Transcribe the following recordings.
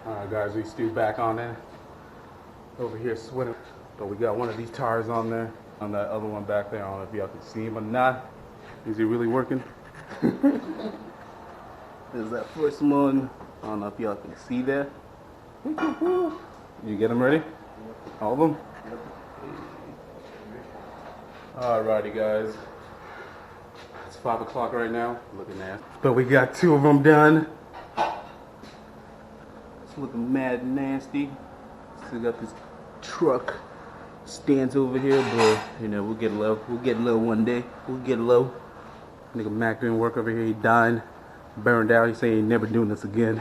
Alright guys, we still back on it. Over here sweating. But we got one of these tires on there. On that other one back there. I don't know if y'all can see him or not. Is he really working? There's that first one. I don't know if y'all can see that. You get them ready? All of them? Alrighty guys. It's 5 o'clock right now. Looking at. But we got 2 of them done. It's looking mad nasty. Still got this truck stands over here, but you know, we'll get low. We'll get low one day. We'll get low. Nigga Mac doing work over here. He dying, burned out. He saying he ain't never doing this again.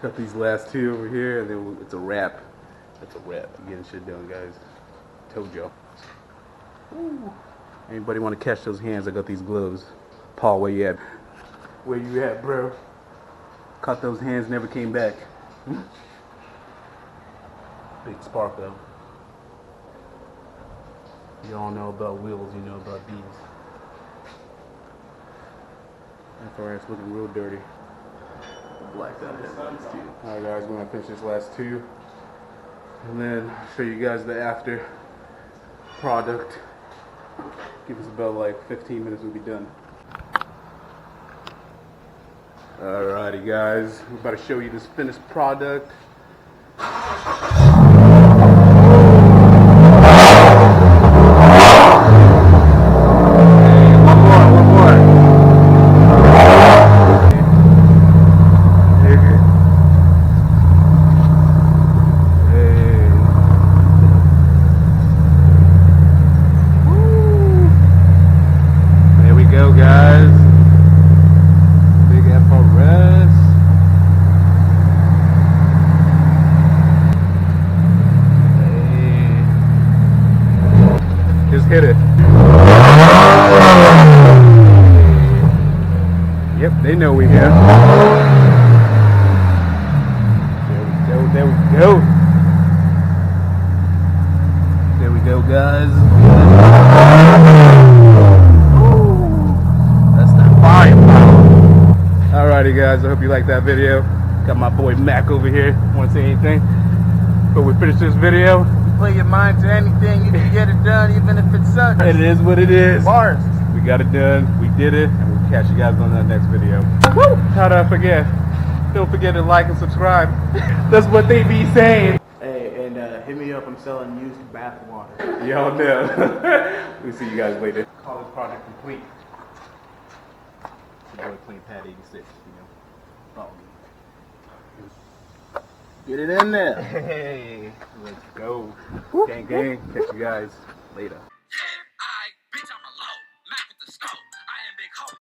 Got these last 2 over here, and then it's a wrap. It's a wrap. Getting shit done, guys. Told y'all. Anybody want to catch those hands? I got these gloves. Paul, where you at? Where you at, bro? Caught those hands, never came back. Big SPARCO. You all know about wheels, you know about these. That's alright, it's looking real dirty. Blacked out these 2. Alright guys, we're gonna finish this last 2. And then show you guys the after product. Give us about like 15 minutes, we'll be done. Alrighty guys, we're about to show you this finished product. Hit it. Yep, they know we here. There we go, there we go. There we go, guys. Ooh, that's that fire power. Alrighty, guys, I hope you liked that video. Got my boy Mac over here. Want to say anything? But we finished this video. Put your mind to anything, you can get it done even if it sucks. It is what it is. Bars. We got it done, we did it, and we'll catch you guys on that next video. Woo! How'd I forget? Don't forget to like and subscribe. That's what they be saying. Hey, and hit me up, I'm selling used bath water. Y'all know. We'll see you guys later. Call this project complete. It's your boy plainpattViews, you know. Follow me. Get it in there. Hey, let's go. Gang, gang. Catch you guys later.